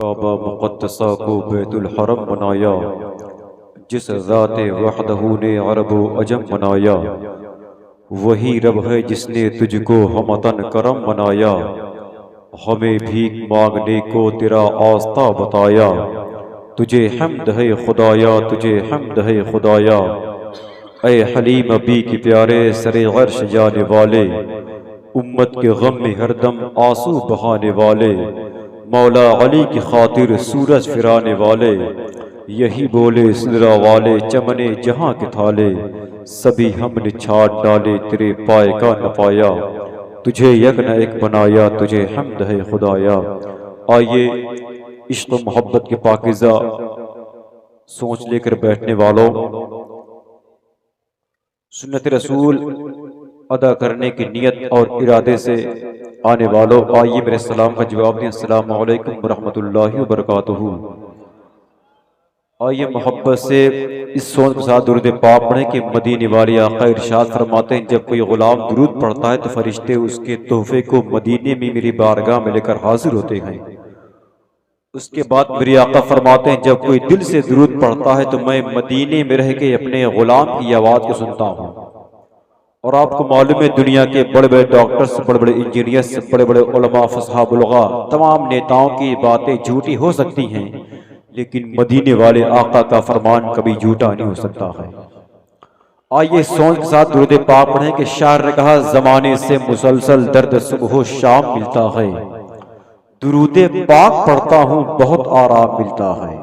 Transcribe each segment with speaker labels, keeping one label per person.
Speaker 1: काबा मुक़द्दसा को बैतुल हरम बनाया, जिस ज़ाते वहदहू ने अरब व अजम बनाया। वही रब है जिसने तुझको हमतन करम बनाया, हमें भीख मांगने को तेरा आस्ता बताया। तुझे हम्द है खुदाया, तुझे हम्द है खुदाया। ऐ हलीम अबी के प्यारे सरे अर्श जाने वाले, उम्मत के गम में हरदम आंसू बहाने वाले, मौला अली की खातिर सूरज फिराने वाले। यही बोले सिदरा वाले चमने जहां के थाले, सभी हमने छाट डाले तेरे पाए का न पाया। तुझे यक न एक बनाया, तुझे हम्द है खुदाया। आइए इश्क मोहब्बत के पाकिज़ा सोच लेकर बैठने वालों, सुन्नत रसूल अदा करने की नियत और इरादे से आने वालों, आइए मेरे सलाम का जवाब दें। अस्सलामु अलैकुम वरहमतुल्लाहि वबरकातुहू। आइए मोहब्बत से इस सोच के साथ दुरूद पाक पढ़ें कि मदीने वाले आका इरशाद फरमाते हैं, जब कोई गुलाम दुरूद पढ़ता है तो फरिश्ते उसके तोहफे को मदीने में मेरी बारगाह में लेकर हाजिर होते हैं। उसके बाद मेरे आका फरमाते हैं, जब कोई दिल से दुरूद पढ़ता है तो मैं मदीने में रह के अपने गुलाम की आवाज़ को सुनता हूँ। और आपको मालूम है, दुनिया के बड़े बड़े डॉक्टर्स, बड़े बड़े इंजीनियर्स, बड़े बड़े उलमा, फसहा, बुलगा, तमाम नेताओं की बातें झूठी हो सकती हैं, लेकिन मदीने वाले आका का फरमान कभी झूठा नहीं हो सकता है। आइए सोच के साथ दुरूद पाक पढ़ें कि शायर ने कहा, जमाने से मुसलसल दर्द सुबह शाम मिलता है, दुरूद पाक पढ़ता हूँ बहुत आराम मिलता है।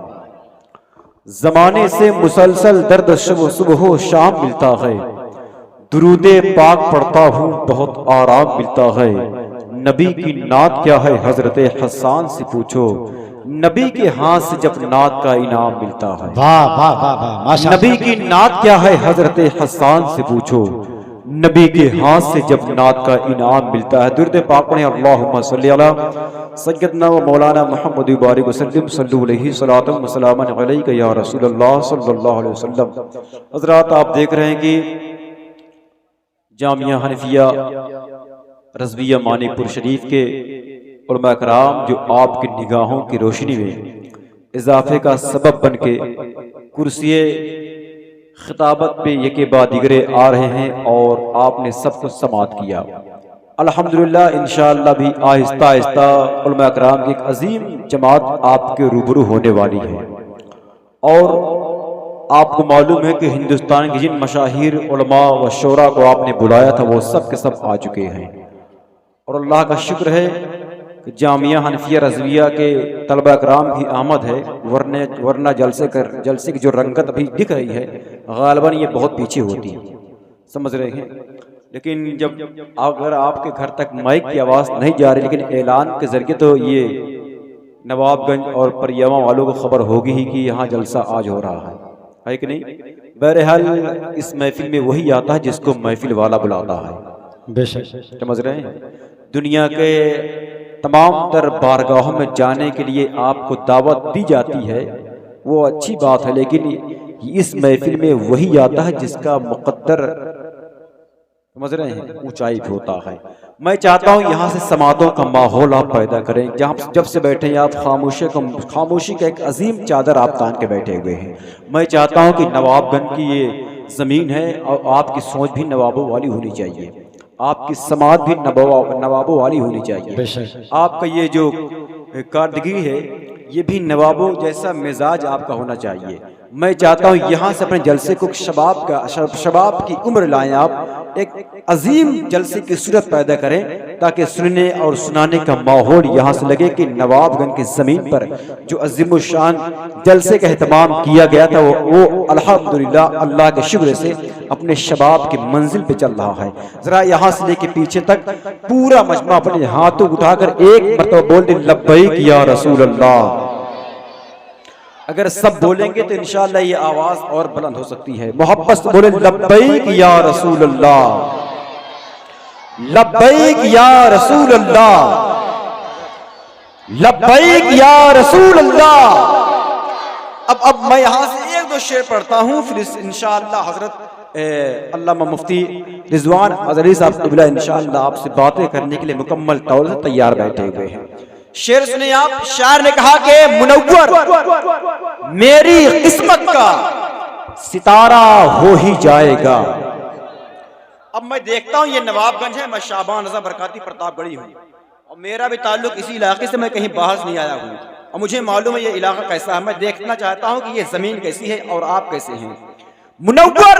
Speaker 1: जमाने से मुसलसल दर्द सुबह शाम मिलता है, दुरूद पाक पढ़ता हूँ बहुत आराम मिलता है। नबी की नात क्या है हजरत हसन से पूछो, नबी के हाथ से जब नात का इनाम मिलता है।
Speaker 2: वाह वाह वाह वाह, माशाअल्लाह।
Speaker 1: नबी की नात क्या है हजरत हसन से पूछो, नबी के हाथ से जब नात का इनाम मिलता है। दुरूद पाक पढ़ें। अल्लाहुम्मा सल्ली अला सय्यदना व मौलाना मुहम्मद बारिक वसल्लम सल्लु अलैहि सलातम व सलामन अलैका या रसूलल्लाह सल्लल्लाहु अलैहि वसल्लम। हजरात, आप देख रहे हैं कि जामिया हनफिया रज़विया मानीपुर शरीफ के उलमा कराम जो आपकी निगाहों की रोशनी में इजाफे का सबब बन के कुर्सी खिताबत पे यके बाद दिगरे आ रहे हैं और आपने सब कुछ समात किया। अल्हम्दुलिल्लाह, इंशाअल्लाह भी आहिस्ता आहिस्ता उलमा कराम की एक अजीम जमात आपके रूबरू होने वाली है। और आपको मालूम है कि हिंदुस्तान के जिन मशाहिर उलमा व शोरा को आपने बुलाया था वो सब के सब आ चुके हैं। और अल्लाह का शुक्र है कि जामिया हनफिया रज़विया के तलबा कराम की आमद है, वरना जलसे की जो रंगत अभी दिख रही है गालिबन ये बहुत पीछे होती है, समझ रहे हैं। लेकिन जब अगर आपके घर तक माइक की आवाज़ नहीं जा रही, लेकिन ऐलान के जरिए तो ये नवाबगंज और परियामा वालों को खबर होगी ही कि यहाँ जलसा आज हो रहा है कि नहीं। बहरहाल इस महफिल में वही आता है जिसको महफिल वाला बुलाता है।
Speaker 2: बेशक
Speaker 1: समझ रहे हैं। दुनिया के तमाम तर बारगाहों में जाने के लिए आपको दावत दी जाती है, वो अच्छी बात है, लेकिन इस महफिल में वही आता है जिसका मुकद्दर, समझ रहे हैं, ऊंचाई पे होता है। मैं चाहता हूं यहाँ से समातों का माहौल आप पैदा करें, जहाँ जब से बैठे हैं आप खामोशी का एक अजीम चादर आप तान के बैठे हुए हैं। मैं चाहता हूं कि नवाबगंज की ये ज़मीन है और आपकी सोच भी नवाबों वाली होनी चाहिए, आपकी समाज भी नवाबों वाली होनी चाहिए। आपका ये जो कारदगी है ये भी नवाबों जैसा मिजाज आपका होना चाहिए। मैं चाहता हूँ यहाँ से अपने जलसे को शबाब की उम्र लाएं, आप एक अजीम जलसे की सूरत पैदा करें ताकि सुनने और सुनाने का माहौल यहाँ से लगे कि नवाबगंज की ज़मीन पर जो अजीम शान जलसे का एहतमाम किया गया था वो अल्हम्दुलिल्लाह अल्लाह के शुक्र से अपने शबाब की मंजिल पे चल रहा है। जरा यहाँ से लेके पीछे तक पूरा मजमा अपने हाथों उठाकर एक मरतबा बोल दे, लब्बैक या रसूल अल्लाह। अगर सब बोलेंगे तो इंशाअल्लाह ये आवाज और बुलंद हो सकती है। मोहब्बत से बोले, लब्बैक या रसूल अल्लाह, लब्बैक या रसूल अल्लाह, लब्बैक या रसूल अल्लाह। अब मैं यहाँ से एक दो शेर पढ़ता हूँ, फिर इंशाअल्लाह हजरत अल्लामा मुफ्ती रिजवान अजहरी साहब इंशाअल्लाह आपसे बातें करने के लिए मुकम्मल तौर से तैयार बैठे हुए हैं। शेर सुने आप। शायर ने कहा कि मुनव्वर मेरी किस्मत का सितारा हो ही जाएगा। अब मैं देखता हूं ये नवाबगंज है, मैं शाबान रज़ा बरकाती प्रतापगढ़ी हूं और मेरा भी ताल्लुक इसी इलाके से, मैं कहीं बाहर से नहीं आया हूं और मुझे मालूम है ये इलाका कैसा है। मैं देखना चाहता हूं कि ये जमीन कैसी है और आप कैसे हैं। मुनव्वर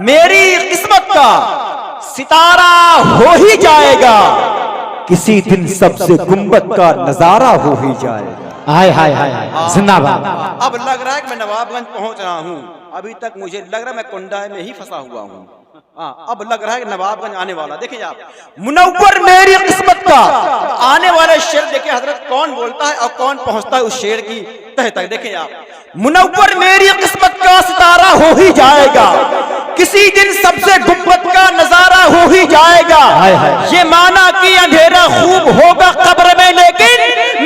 Speaker 1: मेरी किस्मत का सितारा हो ही जाएगा, किसी दिन सबसे गुंबद का नजारा हो ही जाएगा।
Speaker 2: हाय हाय हाय जिंदाबाद।
Speaker 1: अब लग रहा है कि मैं नवाबगंज पहुंच रहा हूं, अभी तक मुझे लग रहा है मैं कुंडा में ही फंसा हुआ हूं। अब लग रहा है कि नवाबगंज आने वाला। देखिए आप, मुनव्वर मेरी किस्मत का आने वाले शेर देखिए हजरत कौन बोलता है और कौन पहुंचता है उस शेर की तह तक। देखिए आप, मुनव्वर मेरी किस्मत का सितारा हो ही जाएगा, किसी दिन सबसे गुंबद का नजारा हो ही जाएगा। ये माना कि अंधेरा खूब होगा कब्र में, लेकिन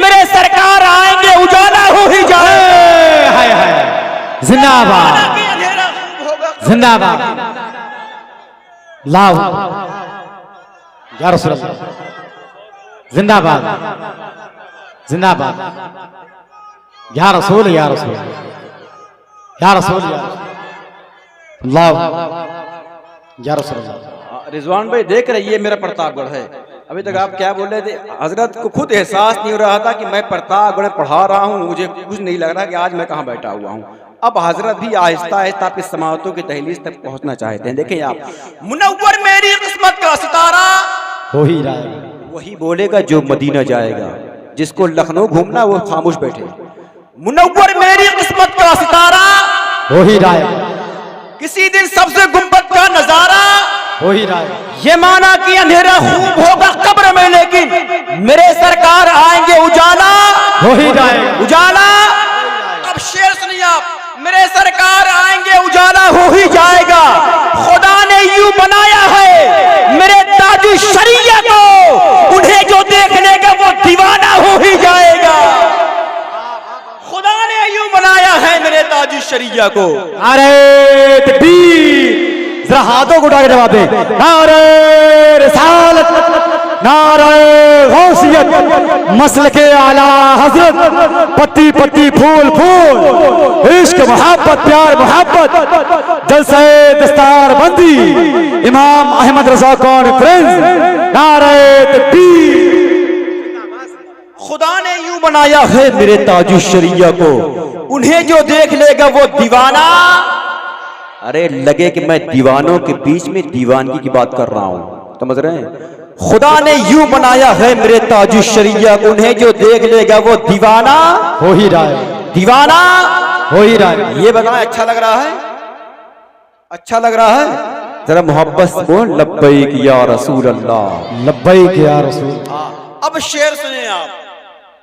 Speaker 1: मेरे सरकार आएंगे उजाला हो ही जाएगा।
Speaker 2: जिंदाबाद
Speaker 1: अंधेरा खूब होगा,
Speaker 2: जिंदाबाद। लाओ या रसूल अल्लाह, जिंदाबाद जिंदाबाद। या रसूल या रसूल या रसूल लाओ या रसूल अल्लाह।
Speaker 1: रिजवान भाई देख रहे ये मेरा प्रतापगढ़ है। अभी तक आप क्या बोल रहे थे? हजरत को खुद एहसास नहीं हो रहा था कि मैं प्रतापगढ़ पढ़ा रहा हूँ, मुझे कुछ नहीं लग रहा कि आज मैं कहाँ बैठा हुआ हूँ। अब हजरत भी आहिस्ता आहिस्ता आपकी समातों की दहलीज तक पहुंचना चाहते हैं। देखें आप, मुनव्वर मेरी किस्मत का सितारा
Speaker 2: हो ही रहा है,
Speaker 1: वही बोलेगा जो मदीना जाएगा। जिसको लखनऊ घूमना वो खामोश बैठे। मुनव्वर मेरी किस्मत का सितारा
Speaker 2: हो ही रहा है,
Speaker 1: किसी दिन सबसे गुंबद का नजारा
Speaker 2: हो ही रहा है।
Speaker 1: ये माना कि अंधेरा खूब होगा कब्र में, लेकिन मेरे सरकार आएंगे उजाला
Speaker 2: हो ही रहा है,
Speaker 1: उजाला। अब शेर सुनिए आप, मेरे सरकार आएंगे उजाला हो ही जाएगा। खुदा ने यूं बनाया है मेरे ताजु शरीया को, उन्हें जो देख लेगा वो दीवाना हो ही जाएगा। खुदा ने यूं बनाया है मेरे ताजु शरीया को।
Speaker 2: अरे तकबीर, जरा हाथों को उठा के जवाब दे। नारे रिसालत, नारे गौसियत, मसल के आला हजरत, पत्ती पत्ती फूल फूल, इश्क मोहब्बत प्यार मोहब्बत, जलसे दस्तार बंदी, इमाम अहमद रजा कॉन्फ्रेंस। नारे तकबीर।
Speaker 1: खुदा ने यूं बनाया है मेरे ताजु शरीया को, उन्हें जो देख लेगा वो दीवाना। अरे लगे कि मैं दीवानों के बीच में दीवानगी की बात कर रहा हूं, समझ रहे हैं? खुदा ने यूं बनाया है मेरे ताजु शरीया को, उन्हें जो देख लेगा वो दीवाना
Speaker 2: हो ही रहा है,
Speaker 1: दीवाना
Speaker 2: हो ही रहा है।
Speaker 1: ये बताएं, अच्छा लग रहा है? अच्छा लग रहा है? जरा मोहब्बत से बोल, लब्बैक या रसूल अल्लाह,
Speaker 2: लब्बैक या रसूल।
Speaker 1: अब शेर सुने आप।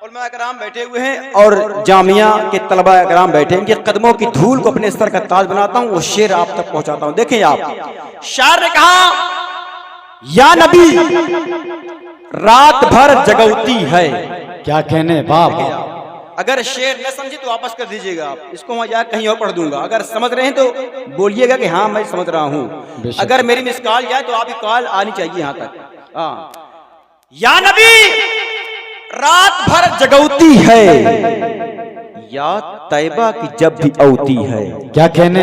Speaker 1: उलमा कराम बैठे हुए हैं और जामिया के तलबा कराम बैठे हैं, इनके कदमों की धूल को अपने सर का ताज बनाता हूं, वो शेर आप तक पहुंचाता हूं। देखें आप, शायर ने कहा, या नबी रात भर जगौती है।
Speaker 2: क्या कहने बाप।
Speaker 1: अगर शेर न समझे तो वापस कर दीजिएगा आप, इसको मैं जाकर कहीं और पढ़ दूंगा। अगर समझ रहे हैं तो बोलिएगा कि हाँ मैं समझ रहा हूं। अगर मेरी मिस कॉल जाए तो आपकी कॉल आनी चाहिए यहां तक। हाँ, या नबी रात भर जगौती है, या तैबा की जब भी औती है।
Speaker 2: क्या कहने।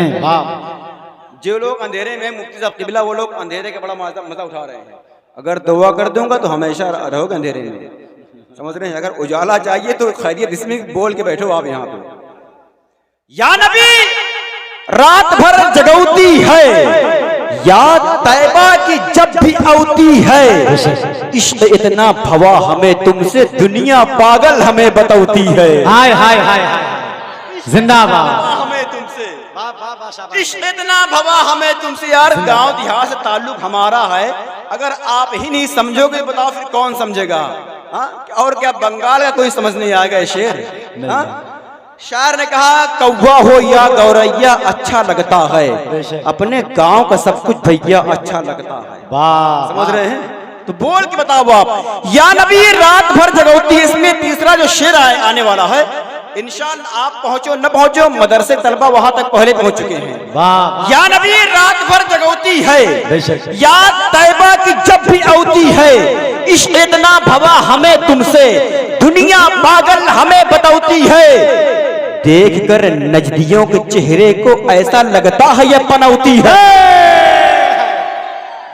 Speaker 1: जो लोग अंधेरे में मुफ्ती साहब किबला, वो लोग अंधेरे का बड़ा मजा उठा रहे हैं। अगर दुआ कर दूंगा तो हमेशा रहोगे अंधेरे में, समझ रहे हैं? अगर उजाला चाहिए तो खैरियत इसमें बोल के बैठो आप यहाँ पे। या नबी रात भर जगौती है, या तैबा की जब भी औती है। इश्क इतना भवा हमें तुमसे, दुनिया पागल हमें बतौती है।
Speaker 2: हाय हाय हाय, जिंदाबाद।
Speaker 1: हमें तुमसे इश्क इतना भवा हमें तुमसे। यार गांव देहात से ताल्लुक हमारा है, अगर आप ही नहीं समझोगे बताओ फिर कौन समझेगा? हाँ, और क्या बंगाल का कोई समझ नहीं आएगा शेर? हाँ, शायर ने कहा, कौवा हो या गौरैया अच्छा लगता है, अपने गांव का सब कुछ भैया अच्छा लगता है। समझ रहे हैं? तो बोल के बताओ आप, या नबी रात भर जगौती है। इसमें तीसरा जो शेर आने वाला है, इंशाअल्लाह आप पहुंचो न पहुंचो, मदरसे तलबा वहां तक पहले पहुंच चुके हैं।
Speaker 2: वाह
Speaker 1: या नबी रात भर जगौती है,
Speaker 2: बेशक
Speaker 1: याद तैबा की जब भी औती है, इश्क इतना भवा हमें तुमसे, दुनिया पागल हमें बतौती है। देखकर नजदियों के चेहरे को ऐसा लगता है ये पनौती है।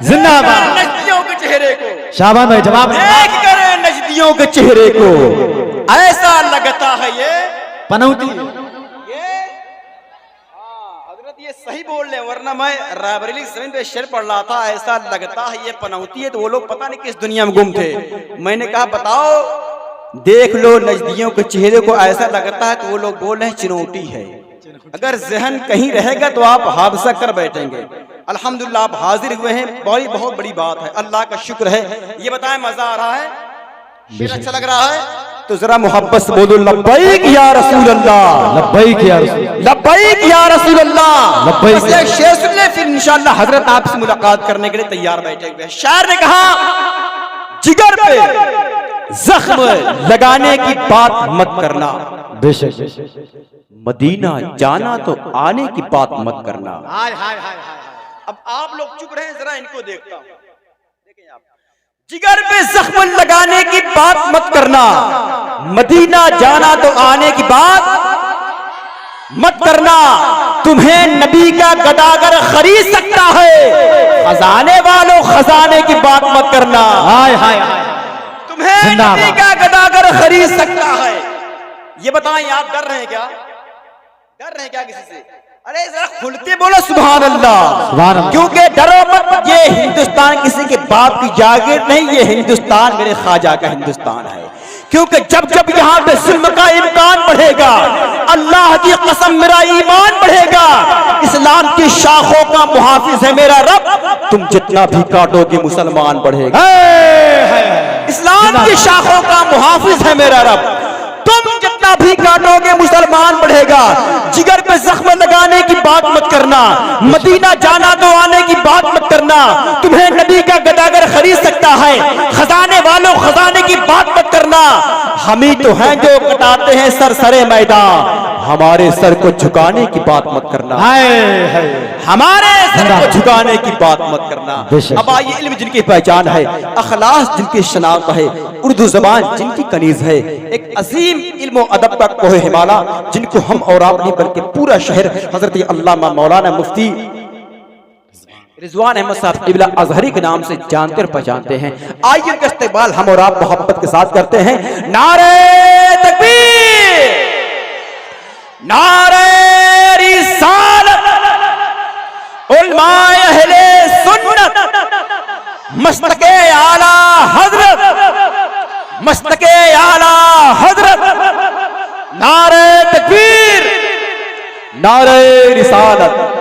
Speaker 2: जिंदाबाद।
Speaker 1: नजदियों के चेहरे को
Speaker 2: शाबाश भाई जवाब।
Speaker 1: देखकर नजदियों के चेहरे को ऐसा लगता है ये
Speaker 2: पनौती।
Speaker 1: हजरत ये सही बोल रहे, वरना मैं रायबरेली ज़मीन पे शेर पढ़ रहा था, ऐसा लगता है ये पनौती है, तो वो लोग पता नहीं किस दुनिया में गुम थे। मैंने कहा बताओ, देख लो नजदियों के चेहरे को ऐसा लगता है, तो वो लोग बोल रहे हैं चिनौटी है। अगर जहन कहीं रहेगा तो आप हादसा कर बैठेंगे। अल्हम्दुलिल्लाह आप हाजिर हुए हैं, बहुत बड़ी बात है, अल्लाह का शुक्र है। ये बताएं मजा आ रहा है, शेर अच्छा लग रहा है, तो जरा मोहब्बत से बोलो लब्बैक या रसूल अल्लाह,
Speaker 2: लब्बैक या रसूल,
Speaker 1: लब्बैक या रसूल अल्लाह।
Speaker 2: लब्बैक।
Speaker 1: बस एक शेर सुन ले, फिर इंशाअल्लाह हजरत आपसे मुलाकात करने के लिए तैयार बैठे हुए हैं। शायर ने कहा, जिगर पे जख्म लगाने की बात मत करना,
Speaker 2: बेशक
Speaker 1: मदीना जाना तो आने की बात मत करना।
Speaker 2: हाय हाय हाय।
Speaker 1: अब आप लोग चुप रहे, जरा इनको देखता हूं। देखें आप, जिगर पे जख्म लगाने की बात मत करना, मदीना जाना तो आने की बात मत करना। तुम्हें नबी का गदागर खरीद सकता है, खजाने वालों खजाने की बात मत करना।
Speaker 2: हाय हाय हाय।
Speaker 1: तुम्हें नबी का गदागर खरीद सकता है। ये बताएं आप डर रहे हैं क्या? डर रहे हैं क्या किसी से? अरे जरा खुल के बोलो सुभान अल्लाह,
Speaker 2: सुभान अल्लाह।
Speaker 1: क्योंकि डरो मत, ये हिंदुस्तान किसी के बाप की जागीर नहीं, ये हिंदुस्तान मेरे ख्वाजा का हिंदुस्तान है। क्योंकि जब जब यहाँ पे जुल्म का इम्कान बढ़ेगा, अल्लाह की कसम मेरा ईमान बढ़ेगा। इस्लाम की शाखों का मुहाफिज है मेरा रब, तुम जितना भी काटोगे मुसलमान बढ़ेगा। इस्लाम की शाखों का मुहाफिज है मेरा रब, तुम जितना भी काटोगे मुसलमान बढ़ेगा। जिगर पे जख्म लगाने की बात मत करना, मदीना जाना तो आने की बात मत करना। तुम्हें नबी का गदागर खरीद सकता है, खजाने वालों खजाने की बात मत करना। हम ही तो हैं जो कटाते हैं सर सरे मैदान, हमारे सर को झुकाने की बात मत करना। हमारे सर को झुकाने की बात मत करना। अब आइए, इल्म जिनकी पहचान है, अखलास जिनकी शनाख्त है, उर्दू जबान जिनकी कनीज है, एक अजीम इल्म और अदब का कोहे हिमाला, जिनको हम और आप नहीं बल्कि पूरा शहर हजरत अल्लामा मौलाना मुफ्ती रिजवान अहमद साहब क़िबला अज़हरी के नाम से जानते और पहचानते हैं। आइए उनका इस्तेमाल हम और आप मोहब्बत के साथ करते हैं। नारे तकबीर, नारे रिसालत, उलमाए अहले सुन्नत, मस्तके आला हजरत, मस्तके आला हजरत, नारे तकबीर, नारे रिसालत।